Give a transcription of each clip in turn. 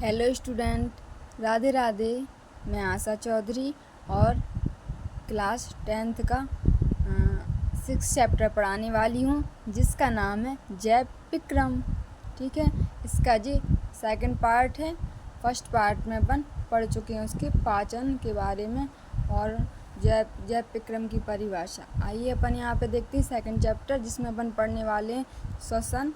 Hello student, Radhe Radhe. मैं आशा चौधरी और class 10th का 6 चैप्टर पढ़ाने वाली हूँ, जिसका नाम है जय विक्रम। ठीक है, इसका जी सेकंड पार्ट है। फर्स्ट पार्ट में अपन पढ़ चुके हैं उसके पाचन के बारे में और जय विक्रम की परिभाषा। आइए अपन यहाँ पे देखते हैं सेकंड चैप्टर, जिसमें अपन पढ़ने वाले हैं श्वसन।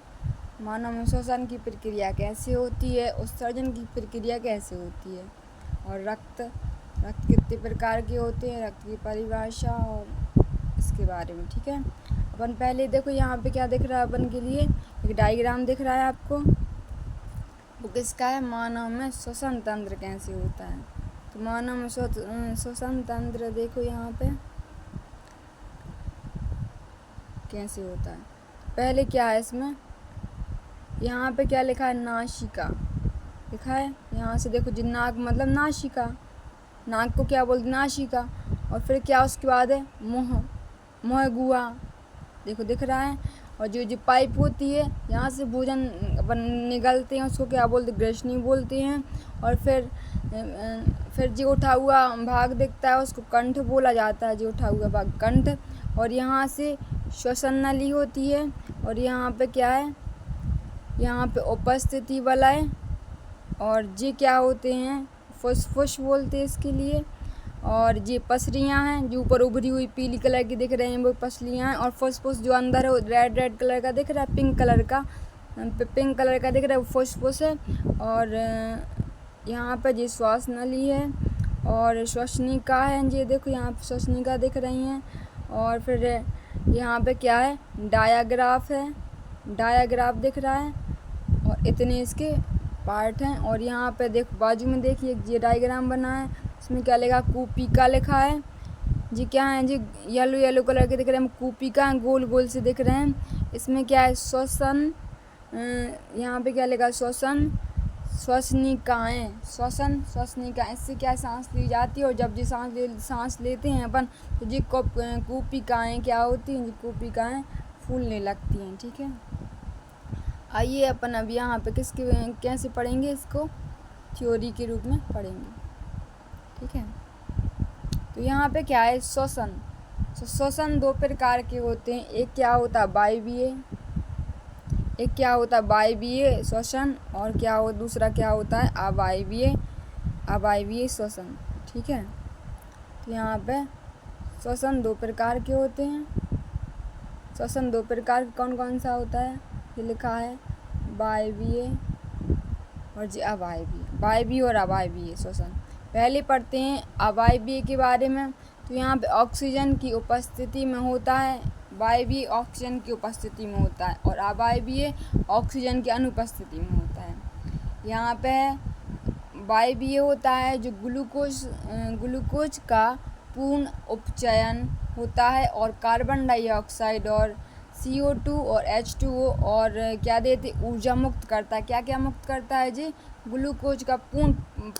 मानव में श्वसन की प्रक्रिया कैसे होती है, उत्सर्जन की प्रक्रिया कैसे होती है, और रक्त कितने प्रकार के होते हैं, रक्त की परिभाषा और इसके बारे में। ठीक है, अपन पहले देखो यहाँ पे क्या दिख रहा है अपन के लिए, एक डायग्राम दिख रहा है आपको। वो किसका है? मानव में श्वसन तंत्र कैसे होता है। तो मानव में श्वसन तंत्र देखो यहाँ पे कैसे होता है। पहले क्या है इसमें, यहाँ पे क्या लिखा है? नासिका लिखा है। यहाँ से देखो जी, नाक मतलब नासिका, नाक को क्या बोलते? नासिका। और फिर क्या उसके बाद है? मुँह गुहा, देखो दिख रहा है। और जो पाइप होती है, यहाँ से भोजन अपन निगलते हैं, उसको क्या बोलते? ग्रसनी बोलते हैं। और फिर जो उठा हुआ भाग दिखता है उसको कंठ बोला जाता है, जो उठा हुआ भाग कंठ। और यहाँ से श्वसन नली होती है। और यहाँ पे क्या है? यहाँ पे उपस्थिति वलय, और ये क्या होते हैं? फुसफुस बोलते हैं इसके लिए। और ये पसलियाँ हैं, जो ऊपर उभरी हुई पीली कलर की दिख रही हैं, वो पसलियाँ हैं। और फुसफुस जो अंदर है, रेड कलर का दिख रहा है, पिंक कलर का दिख रहा है, वो फुसफुस है। और यहाँ पे ये श्वास नली है और श्वसनिका है। ये देखो यहाँ पे श्वसनिका दिख रही हैं। और फिर यहाँ पे क्या है? डायाग्राफ है, डायाग्राफ दिख रहा है। और इतने इसके पार्ट हैं। और यहाँ पे देखो बाजू में देखिए, ये डायग्राम बना है, इसमें क्या लिखा? कूपिका लिखा है। जी क्या है जी? येलो कलर के दिख रहे हैं, कूपिका गोल गोल से दिख रहे हैं। इसमें क्या है? श्वसन, यहाँ पे क्या लिखा? श्वसन श्वसनिकाएँ, श्वसनिकाएँ। इससे क्या सांस ली जाती है, और जब जी सांस लेते हैं अपन, तो जी कूपिकाएँ क्या होती हैं? जी कूपिकाएँ फूलने लगती हैं। ठीक है, आइए अपन अब यहाँ पे कैसे पढ़ेंगे इसको, थ्योरी के रूप में पढ़ेंगे। ठीक है, तो यहाँ पे क्या है? श्वसन। श्वसन दो प्रकार के होते हैं। एक क्या होता है? वायवीय श्वसन, और दूसरा क्या होता है? अवायवीय श्वसन। ठीक है, तो यहाँ पे श्वसन दो प्रकार के होते हैं। श्वसन दो प्रकार कौन कौन सा होता है? ये लिखा है वायवीय और जी अवायवीय। वायवीय और अवायवीय श्वसन। पहले पढ़ते हैं अवायवीय के बारे में। तो यहाँ पे ऑक्सीजन की उपस्थिति में होता है। वायवीय ऑक्सीजन की उपस्थिति में होता है, और अवायवीय ऑक्सीजन की अनुपस्थिति में होता है। यहाँ पे वायवीय होता है जो ग्लूकोज का पूर्ण उपचयन होता है, और कार्बन डाइऑक्साइड और CO2 और H2O और क्या देते? ऊर्जा मुक्त करता है। क्या मुक्त करता है जी? ग्लूकोज का पूर्ण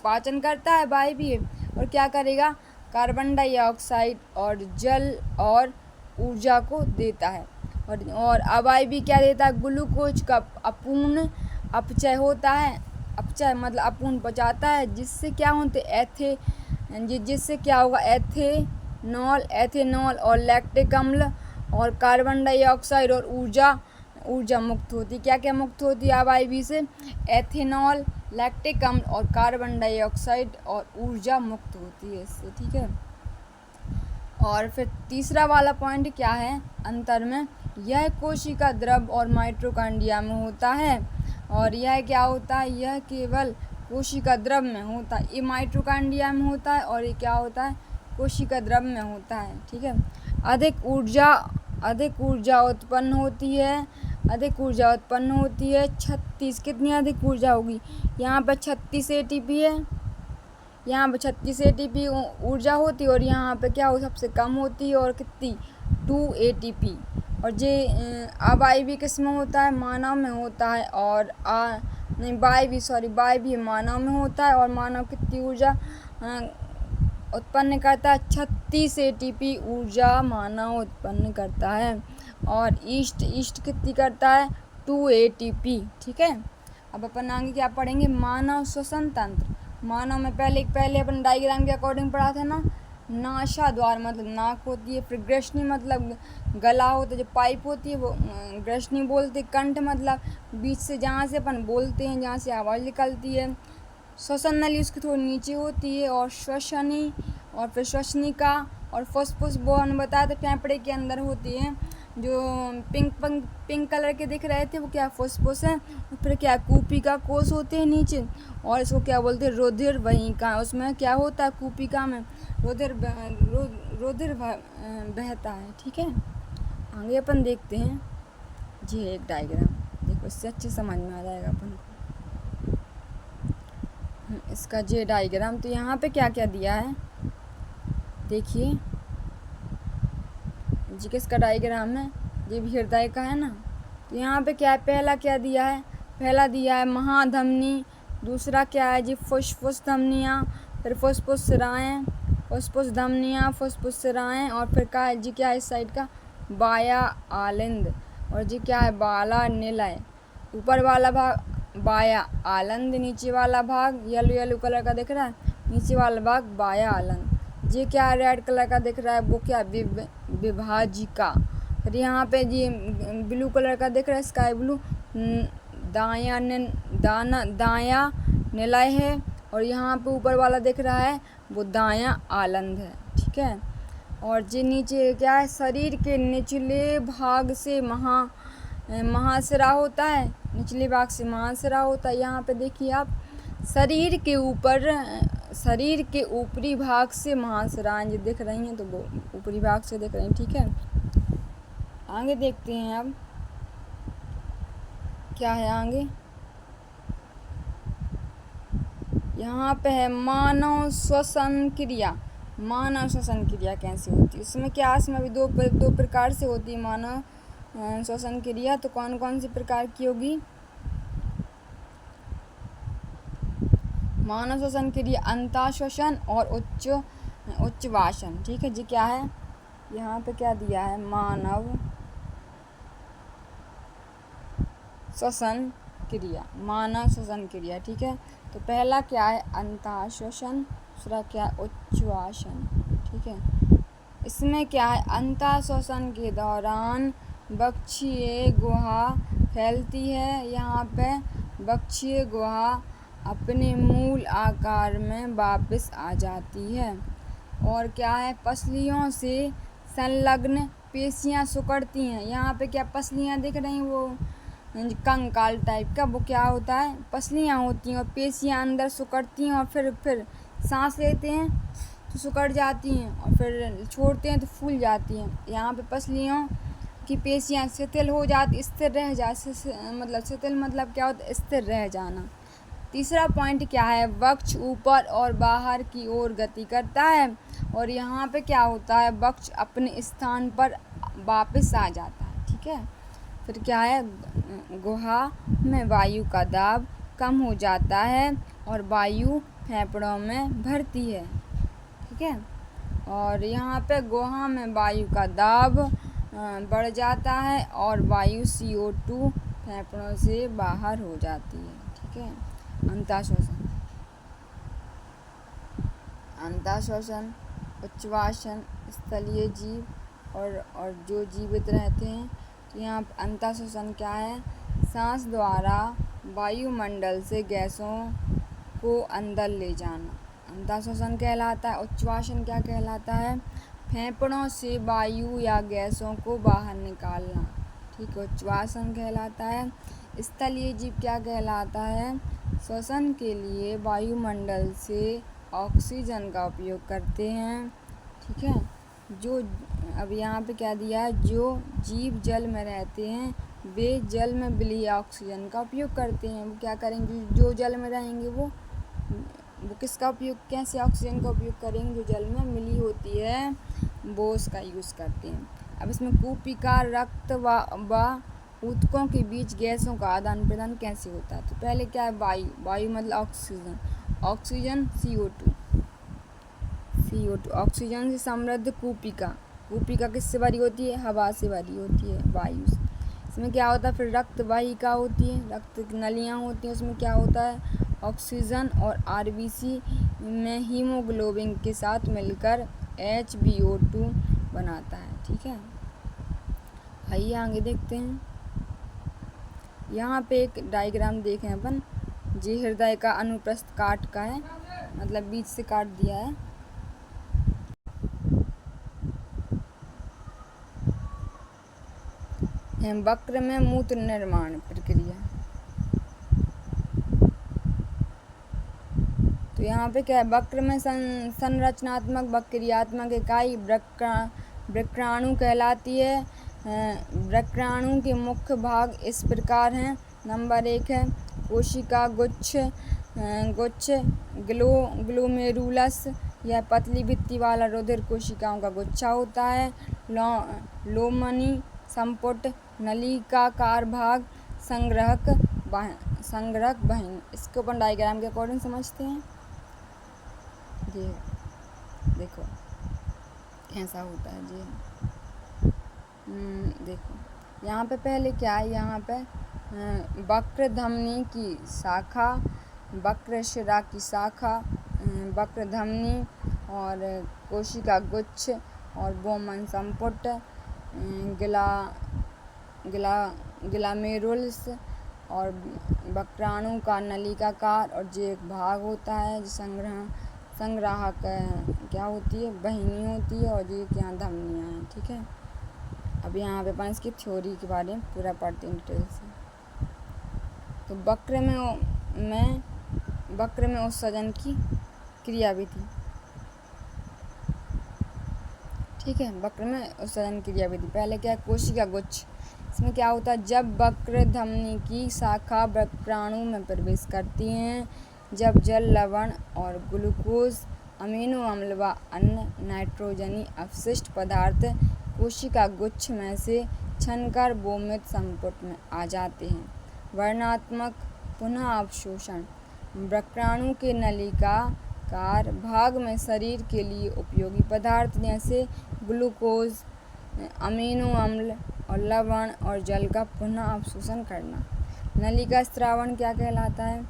पाचन करता है वायवीय, और क्या करेगा? कार्बन डाइऑक्साइड और जल और ऊर्जा को देता है। और अवायवीय क्या देता है? ग्लूकोज का अपूर्ण अपचय होता है। अपचय मतलब अपूर्ण पचाता है, जिससे क्या होते? जिससे क्या होगा? एथेनॉल और लैक्टिक अम्ल और कार्बन डाइऑक्साइड और ऊर्जा मुक्त होती है। क्या मुक्त होती है अवायवीय से? एथेनॉल, लैक्टिक अम्ल और कार्बन डाइऑक्साइड और ऊर्जा मुक्त होती है इससे। ठीक है, और फिर तीसरा वाला पॉइंट क्या है अंतर में? यह कोशिका द्रव और माइटोकॉन्ड्रिया में होता है। और यह क्या होता है? यह केवल कोशिका द्रव में होता है। ये माइटोकॉन्ड्रिया में होता है, और ये क्या होता है? कोशिका द्रव में होता है। ठीक है, अधिक ऊर्जा उत्पन्न होती है। 36, कितनी अधिक ऊर्जा होगी? यहाँ पर 36 ATP है। यहाँ पे 36 ATP ऊर्जा होती है, और यहाँ पे क्या हो? सबसे कम होती है, और कितनी? 2 ATP। और ये अवायवीय किस में होता है? मानव में होता है। और वायवीय मानव में होता है। और मानव कितनी ऊर्जा उत्पन्न करता है? 36 ATP ऊर्जा मानव उत्पन्न करता है। और ईस्ट कितनी करता है? 2 ATP। ठीक है, अब अपन आगे क्या पढ़ेंगे, मानव श्वसन तंत्र। मानव में पहले अपन डायग्राम के अकॉर्डिंग पढ़ा था ना, नासा द्वार मतलब नाक होती है, फिर ग्रसनी मतलब गला होता है, जो पाइप होती है वो ग्रसनी बोलते, कंठ मतलब बीच से जहाँ से अपन बोलते हैं, जहाँ से आवाज़ निकलती है, श्वसन नली उसकी थोड़ी नीचे होती है, और श्वसनी और फिर श्वसनिका और फुसफुस वो हमने बताया था फेफड़े के अंदर होती है। जो पिंक कलर के दिख रहे थे वो क्या फुसफुस है, फिर क्या कूपिका कोष होते हैं नीचे, और इसको क्या बोलते हैं रुधिर वहिका। उसमें क्या होता है कूपिका में रुधिर बहता है। ठीक है, आगे अपन देखते हैं जी एक डायग्राम, देखो इससे अच्छे समझ में आ जाएगा अपन को इसका जे डायग्राम। तो यहाँ पे क्या क्या दिया है देखिए जी, किसका डायग्राम है, ये भी हृदय का है ना। तो यहाँ पे क्या है, पहला क्या दिया है, पहला दिया है महाधमनी, दूसरा क्या है जी फुसफुस धमनियाँ, फिर फुसफुस सिराएँ, फुसफुस धमनियाँ, फुसफुस सिराएँ, और फिर क्या है जी, क्या है इस साइड का बाया आलिंद, और जी क्या है बाला निलय। ऊपर वाला भाग बाया आलंद, नीचे वाला भाग येलो कलर का दिख रहा है, नीचे वाला भाग बाया आलंद। ये क्या है रेड कलर का दिख रहा है, वो क्या विभाजिका। फिर यहाँ पे जी ब्लू कलर का दिख रहा है स्काई ब्लू, दाया निलय है, और यहाँ पे ऊपर वाला दिख रहा है वो दाया आलंद है। ठीक है, और जी नीचे क्या है, शरीर के निचले भाग से महाशिरा होता है, निचले भाग से महाशिरा होता है। यहाँ पे देखिए आप शरीर के ऊपरी भाग से महाशिराएं जो दिख रही हैं, तो वो ऊपरी भाग से दिख रही हैं। ठीक है, आगे देखते हैं अब क्या है आगे। यहाँ पे है मानव श्वसन क्रिया। मानव श्वसन क्रिया कैसे होती है, इसमें क्या, इसमें भी दो प्रकार से होती है मानव श्वसन क्रिया। तो कौन कौन सी प्रकार की होगी, मानव श्वसन क्रिया अंतःश्वसन और उच्चवासन। ठीक है जी, क्या है यहाँ पे क्या दिया है, मानव श्वसन क्रिया, मानव श्वसन क्रिया। ठीक है, तो पहला क्या है अंतःश्वसन, दूसरा क्या है उच्चवासन। ठीक है, इसमें क्या है अंतःश्वसन के दौरान वक्षीय गुहा फैलती है, यहाँ पे वक्षीय गुहा अपने मूल आकार में वापस आ जाती है, और क्या है पसलियों से संलग्न पेशियां सिकुड़ती हैं। यहाँ पे क्या पसलियाँ दिख रही हैं, वो कंकाल टाइप का, वो क्या होता है पसलियाँ होती हैं, और पेशियां अंदर सिकुड़ती हैं, और फिर सांस लेते हैं तो सिकुड़ जाती हैं, और फिर छोड़ते हैं तो फूल जाती हैं। यहाँ पे पसलियों की पेशियां शिथिल हो जाती, स्थिर रह जा मतलब शिथिल मतलब क्या होता है, स्थिर रह जाना। तीसरा पॉइंट क्या है, वक्ष ऊपर और बाहर की ओर गति करता है, और यहाँ पे क्या होता है वक्ष अपने स्थान पर वापस आ जाता है। ठीक है, फिर क्या है गुहा में वायु का दाब कम हो जाता है, और वायु फेफड़ों में भरती है। ठीक है, और यहाँ पे गुहा में वायु का दाब बढ़ जाता है, और वायु CO2 फेफड़ों से बाहर हो जाती है। ठीक है, अंतःश्वसन, उच्चवासन, स्थलीय जीव और जो जीवित रहते हैं। तो यहाँ अंतःश्वसन क्या है, सांस द्वारा वायुमंडल से गैसों को अंदर ले जाना अंतःश्वसन कहलाता है। उच्चवासन क्या कहलाता है, फेफड़ों से वायु या गैसों को बाहर निकालना। ठीक है, उच्चवासन कहलाता है। स्थलीय जीव क्या कहलाता है, श्वसन के लिए वायुमंडल से ऑक्सीजन का उपयोग करते हैं। ठीक है, जो अब यहाँ पे क्या दिया है, जो जीव जल में रहते हैं वे जल में मिली ऑक्सीजन का उपयोग करते हैं। वो क्या करेंगे, जो जल में रहेंगे वो किसका उपयोग, कैसे ऑक्सीजन का उपयोग करेंगे, जो जल में मिली होती है वो उसका यूज़ करते हैं। अब इसमें कूपिका रक्त व ऊतकों के बीच गैसों का आदान प्रदान कैसे होता है। तो पहले क्या है वायु मतलब ऑक्सीजन CO2 ऑक्सीजन से समृद्ध कूपिका किससे भरी होती है, हवा से भरी होती है, वायु से। इसमें क्या होता है, फिर रक्त वाहिका होती है, रक्त नलियाँ होती हैं, उसमें क्या होता है, ऑक्सीजन और आरबीसी में हीमोग्लोबिन के साथ मिलकर HbO2 बनाता है। ठीक है, आइए आगे देखते हैं। यहाँ पे एक डायग्राम देखें अपन, जी हृदय का अनुप्रस्थ काट का है, मतलब बीच से काट दिया है। वक्र में मूत्र निर्माण प्रक्रिया, तो यहाँ पे क्या है, वक्र में संरचनात्मक वक्रियात्मक इकाई वृक्राणु कहलाती है। वृक्राणु के मुख्य भाग इस प्रकार हैं। नंबर 1 है कोशिका गुच्छ ग्लोमेरुलस, यह पतली भित्ति वाला रुधिर कोशिकाओं का गुच्छा होता है। लोमनी संपुट नलिकाकार भाग संग्रहक बहिनी। इसको अपन डायग्राम के अकॉर्डिंग समझते हैं। जी देखो कैसा होता है जी। देखो यहाँ पे पहले क्या है, यहाँ पे वक्र धमनी की शाखा, वक्र शिरा की शाखा, वक्र धमनी और कोशिका गुच्छ और बोमन संपुट, ग्लामेरुलस और वक्राणु का नलिकाकार और जो एक भाग होता है जो संग्राहक क्या होती है, बहिनी होती है, और ये यहाँ धमनियाँ हैं। ठीक है, अब यहाँ पे अपन इसकी थ्योरी के बारे में पूरा पढ़ते हैं डिटेल से। तो वक्र में उत्सर्जन की क्रियाविधि। ठीक है, वक्र में उत्सर्जन क्रियाविधि। पहले क्या है, कोशिका गुच्छ, इसमें क्या होता है, जब वक्र धमनी की शाखा वक्राणु में प्रवेश करती हैं, जब जल, लवण और ग्लूकोज, अमीनो अम्ल व अन्य नाइट्रोजनी अपशिष्ट पदार्थ कोशिका गुच्छ में से छनकर बोमित संपुट में आ जाते हैं। वर्णात्मक पुनः अवशोषण, वक्राणु के नलिकाकार भाग में शरीर के लिए उपयोगी पदार्थ जैसे ग्लूकोज, अमीनो अम्ल और लवण और जल का पुनः अवशोषण करना। नलिका स्रावण क्या कहलाता है,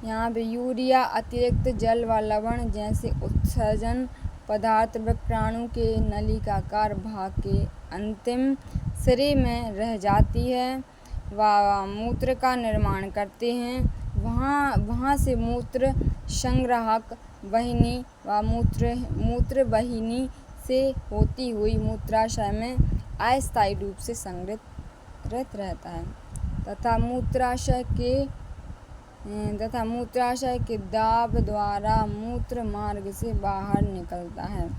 यहाँ पे यूरिया अतिरिक्त जल व लवण जैसे उत्सर्जन पदार्थ वक्राणु के नलिकाकार भाग के अंतिम सिरे में रह जाती है व मूत्र का निर्माण करते हैं। वहाँ से मूत्र संग्राहक बहिनी व मूत्र बहिनी से होती हुई मूत्राशय में अस्थायी रूप से संग्रहित रहता है तथा मूत्राशय के दाब द्वारा मूत्र मार्ग से बाहर निकलता है।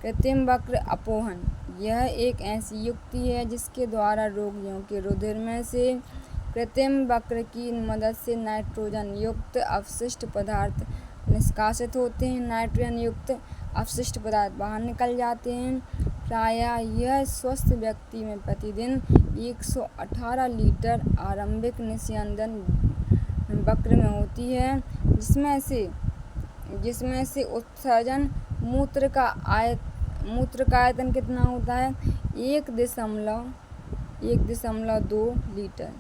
कृत्रिम वक्र अपोहन, यह एक ऐसी युक्ति है जिसके द्वारा रोगियों के रुधिर में से कृत्रिम वक्र की मदद से नाइट्रोजन युक्त अपशिष्ट पदार्थ निष्कासित होते हैं। नाइट्रोजन युक्त अपशिष्ट पदार्थ बाहर निकल जाते हैं। प्रायः यह स्वस्थ व्यक्ति में प्रतिदिन 118 लीटर आरंभिक निस्यंदन वक्र में होती है, जिसमें से उत्सर्जन मूत्र का आयतन कितना होता है, 1.2 लीटर।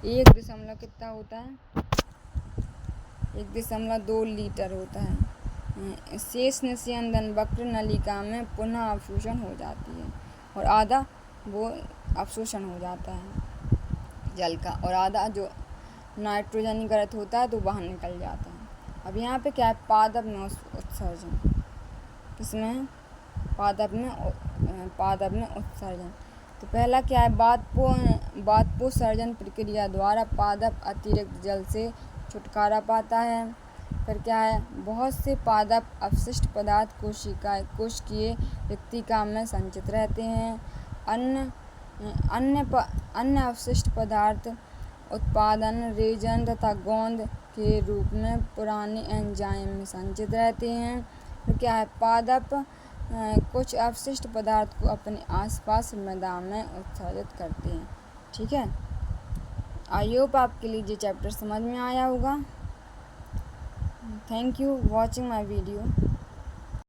1.2 लीटर होता है। शेष निस्यंदन वक्र नलिका में पुनः अवशोषण हो जाती है और आधा वो अवशोषण हो जाता है जल का, और आधा जो नाइट्रोजनीकृत होता है तो बाहर निकल जाता है। अब यहाँ पे क्या है, पादप में उत्सर्जन, किसमें, पादप में उत्सर्जन। तो पहला क्या है, बाष्पोत्सर्जन प्रक्रिया द्वारा पादप अतिरिक्त जल से छुटकारा पाता है। फिर क्या है, बहुत से पादप अपशिष्ट पदार्थ कोशिकीय रिक्तिका में संचित रहते हैं। अन्य अपशिष्ट पदार्थ उत्पादन रेजन तथा गोंद के रूप में पुराने एंजाइम में संचित रहते हैं। फिर क्या है, पादप कुछ अपशिष्ट पदार्थ को अपने आसपास मृदा में उत्सर्जित करते हैं। ठीक है, आई होप आपके लिए ये चैप्टर समझ में आया होगा। Thank you watching my video.